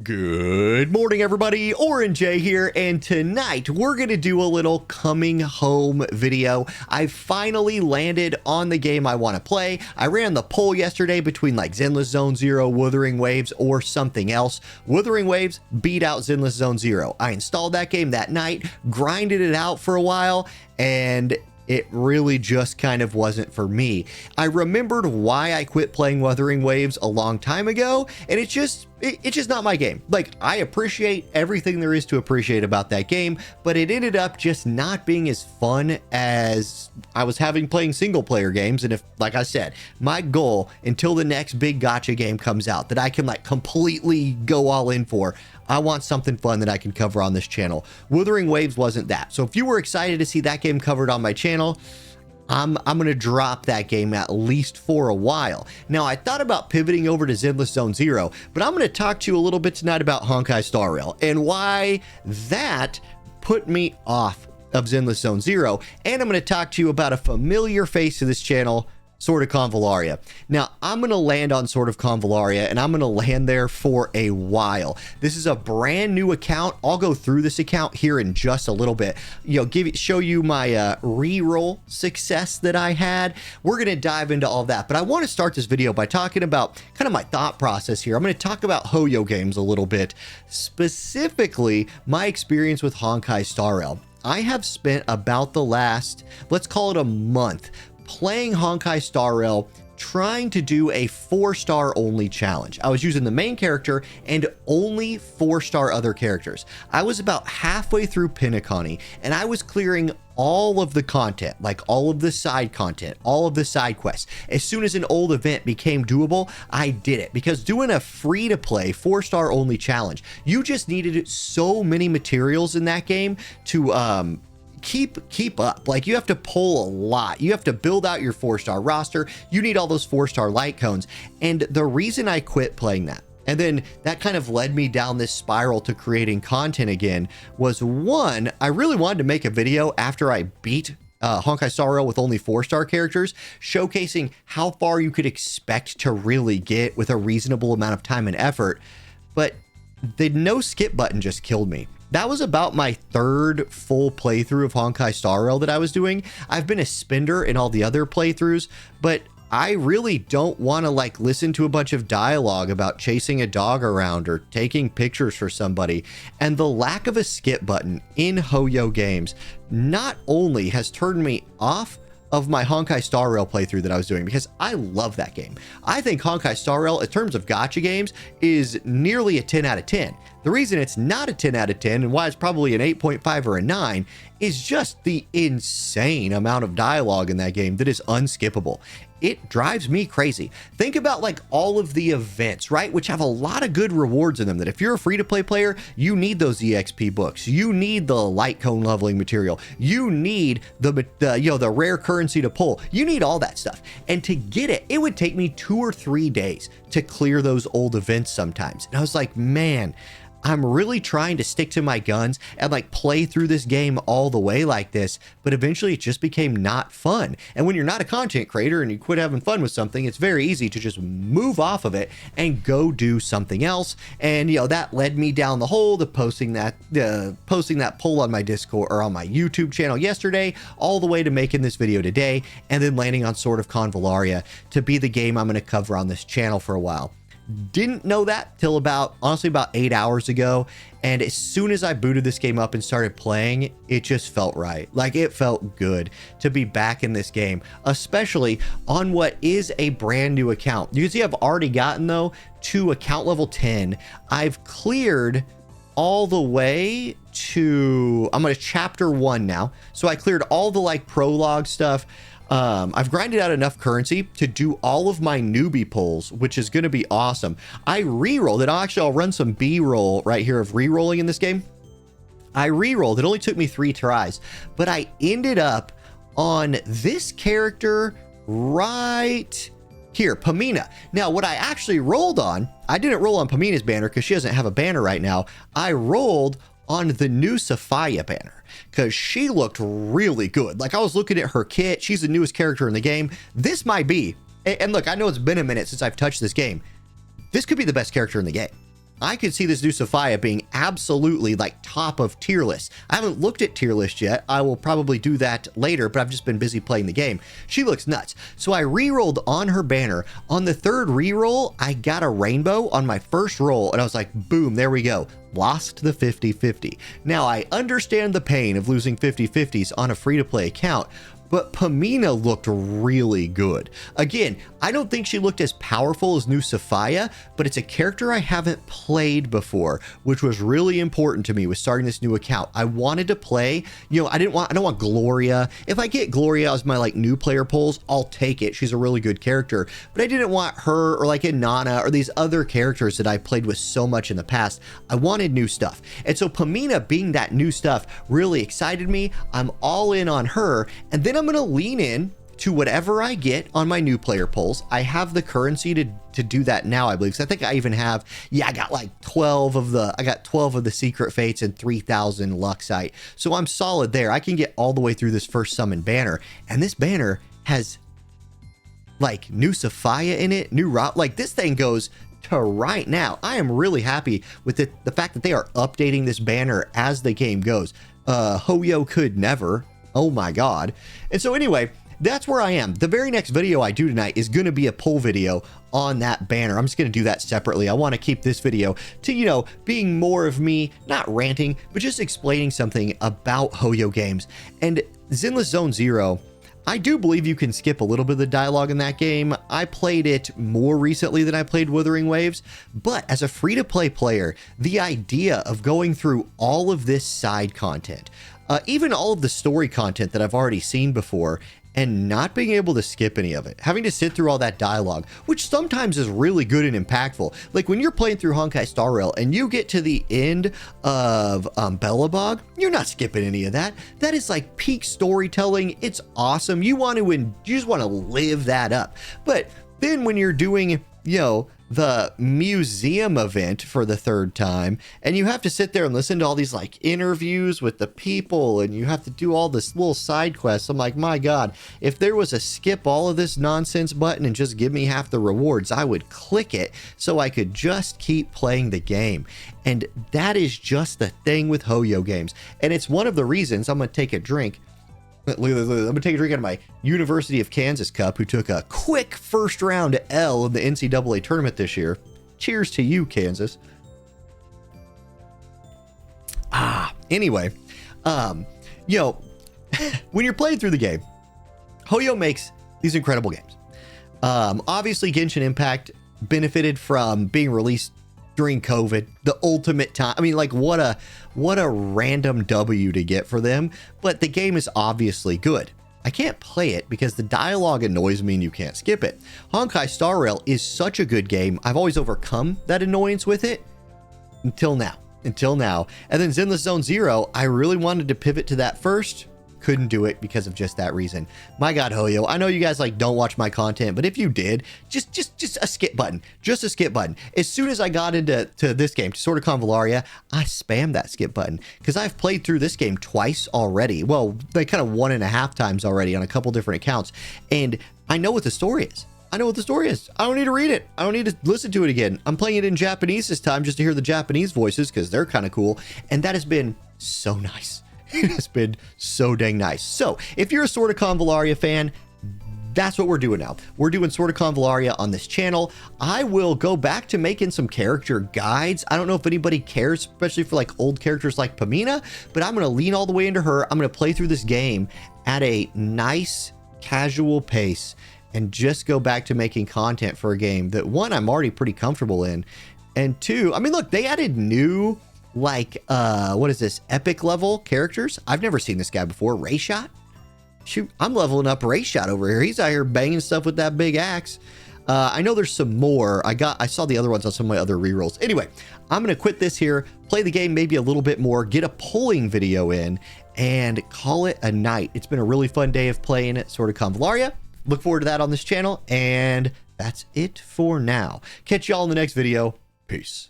Good morning, everybody. Orange J here, and tonight we're going to do a little coming home video. I finally landed on the game I want to play. I ran the poll yesterday between like Zenless Zone Zero, Wuthering Waves, or something else. Wuthering Waves beat out Zenless Zone Zero. I installed that game that night, grinded it out for a while, and it really just kind of wasn't for me. I remembered why I quit playing Wuthering Waves a long time ago, and it's just not my game. Like, I appreciate everything there is to appreciate about that game, but it ended up just not being as fun as I was having playing single player games. And if, like I said, my goal until the next big gacha game comes out that I can like completely go all in for, I want something fun that I can cover on this channel. Wuthering Waves wasn't that. So if you were excited to see that game covered on my channel, I'm going to drop that game at least for a while. Now, I thought about pivoting over to Zenless Zone Zero, but I'm going to talk to you a little bit tonight about Honkai Star Rail and why that put me off of Zenless Zone Zero. And I'm going to talk to you about a familiar face to this channel, Sword of Convalaria. Now, I'm going to land on Sword of Convalaria, and I'm going to land there for a while. This is a brand new account. I'll go through this account here in just a little bit. Show you my reroll success that I had. We're going to dive into all of that, but I want to start this video by talking about kind of my thought process here. I'm going to talk about Hoyo games a little bit, specifically my experience with Honkai Star Rail. I have spent about the last, let's call it a month, playing Honkai Star Rail, trying to do a 4-star only challenge. I was using the main character and only 4-star other characters. I was about halfway through Pinaconi, and I was clearing all of the content, like all of the side content, all of the side quests. As soon as an old event became doable, I did it, because doing a free-to-play 4-star only challenge, you just needed so many materials in that game to keep up. Like, you have to pull a lot. You have to build out your 4-star roster. You need all those 4-star light cones. And the reason I quit playing that, and then that kind of led me down this spiral to creating content again, was one, I really wanted to make a video after I beat Honkai Star Rail with only 4-star characters, showcasing how far you could expect to really get with a reasonable amount of time and effort. But the no skip button just killed me. That was about my third full playthrough of Honkai Star Rail that I was doing. I've been a spender in all the other playthroughs, but I really don't want to like listen to a bunch of dialogue about chasing a dog around or taking pictures for somebody. And the lack of a skip button in Hoyo games not only has turned me off of my Honkai Star Rail playthrough that I was doing, because I love that game. I think Honkai Star Rail, in terms of gacha games, is nearly a 10 out of 10. The reason it's not a 10 out of 10 and why it's probably an 8.5 or a 9 is just the insane amount of dialogue in that game that is unskippable. It drives me crazy. Think about like all of the events, right? Which have a lot of good rewards in them, that if you're a free-to-play player, you need those EXP books. You need the light cone leveling material. You need the rare currency to pull. You need all that stuff. And to get it, it would take me 2 or 3 days to clear those old events sometimes. And I was like, man, I'm really trying to stick to my guns and like play through this game all the way like this, but eventually it just became not fun. And when you're not a content creator and you quit having fun with something, it's very easy to just move off of it and go do something else. And that led me down the hole to posting that poll on my Discord or on my YouTube channel yesterday, all the way to making this video today, and then landing on Sword of Convallaria to be the game I'm going to cover on this channel for a while. Didn't know that till honestly about 8 hours ago, and as soon as I booted this game up and started playing, it just felt right. Like, it felt good to be back in this game, especially on what is a brand new account. You can see I've already gotten though to account level 10. I've cleared all the way to, I'm going to chapter 1 now, so I cleared all the like prologue stuff. I've grinded out enough currency to do all of my newbie pulls, which is going to be awesome. I re-rolled it. I'll run some B-roll right here of re-rolling in this game. I re-rolled. It only took me 3 tries, but I ended up on this character right here, Pamina. Now, what I actually rolled on, I didn't roll on Pamina's banner because she doesn't have a banner right now. I rolled on the new Sophia banner because she looked really good. Like, I was looking at her kit. She's the newest character in the game. This might be, and look, I know it's been a minute since I've touched this game. This could be the best character in the game. I could see this new Sophia being absolutely like top of tier list. I haven't looked at tier list yet. I will probably do that later, but I've just been busy playing the game. She looks nuts. So I re-rolled on her banner. On the third re-roll, I got a rainbow on my first roll, and I was like, boom, there we go. Lost the 50-50. Now, I understand the pain of losing 50-50s on a free-to-play account, but Pamina looked really good. Again, I don't think she looked as powerful as new Sophia, but it's a character I haven't played before, which was really important to me with starting this new account. I wanted to play, you know, I don't want Gloria. If I get Gloria as my like new player polls, I'll take it. She's a really good character, but I didn't want her or like Inanna or these other characters that I played with so much in the past. I wanted new stuff. And so Pamina being that new stuff really excited me. I'm all in on her. And then I'm going to lean in to whatever I get on my new player polls. I have the currency to do that now, I believe. So I think I even have, yeah, I got like 12 of the secret fates and 3,000 Luxite. So I'm solid there. I can get all the way through this first summon banner. And this banner has like new Sophia in it, new route. Like this thing goes to right now. I am really happy with the fact that they are updating this banner as the game goes. Hoyo could never. Oh my God. And so anyway, that's where I am. The very next video I do tonight is going to be a poll video on that banner. I'm just going to do that separately. I want to keep this video to, you know, being more of me, not ranting, but just explaining something about Hoyo games. And Zinless Zone Zero, I do believe you can skip a little bit of the dialogue in that game. I played it more recently than I played Wuthering Waves, but as a free-to-play player, the idea of going through all of this side content, even all of the story content that I've already seen before, and not being able to skip any of it, having to sit through all that dialogue, which sometimes is really good and impactful. Like when you're playing through Honkai Star Rail and you get to the end of Bellabog, you're not skipping any of that. That is like peak storytelling. It's awesome. You just want to live that up. But then when you're doing, you know, the museum event for the third time, and you have to sit there and listen to all these like interviews with the people, and you have to do all this little side quests. I'm like, my God, if there was a skip all of this nonsense button and just give me half the rewards, I would click it so I could just keep playing the game. And that is just the thing with Hoyo games. And it's one of the reasons I'm going to take a drink. I'm going to take a drink out of my University of Kansas cup, who took a quick first round L in the NCAA tournament this year. Cheers to you, Kansas. Anyway, you know, when you're playing through the game, Hoyo makes these incredible games. Obviously, Genshin Impact benefited from being released during COVID, the ultimate time. I mean, like what a random W to get for them, but the game is obviously good. I can't play it because the dialogue annoys me and you can't skip it. Honkai Star Rail is such a good game. I've always overcome that annoyance with it until now. And then Zenless Zone Zero, I really wanted to pivot to that first. Couldn't do it because of just that reason. My God, Hoyo, I know you guys like don't watch my content, but if you did, just a skip button, just a skip button. As soon as I got into this game, to Sword of Convalaria, I spammed that skip button because I've played through this game twice already. Well, like kind of 1.5 times already on a couple different accounts, and I know what the story is. I know what the story is. I don't need to read it. I don't need to listen to it again. I'm playing it in Japanese this time just to hear the Japanese voices because they're kind of cool, and that has been so nice. It has been so dang nice. So if you're a Sword of Convalaria fan, that's what we're doing now. We're doing Sword of Convalaria on this channel. I will go back to making some character guides. I don't know if anybody cares, especially for like old characters like Pamina, but I'm going to lean all the way into her. I'm going to play through this game at a nice casual pace and just go back to making content for a game that, one, I'm already pretty comfortable in, and two, I mean, look, they added new like what is this, epic level characters. I've never seen this guy before. Rayshot. Shoot, I'm leveling up Rayshot over here. He's out here banging stuff with that big axe. I know there's some more. I saw the other ones on some of my other rerolls. Anyway, I'm gonna quit this here, play the game maybe a little bit more, get a polling video in, and call it a night. It's been a really fun day of playing it, Sword of Convalaria. Look forward to that on this channel, and that's it for now. Catch y'all in the next video. Peace.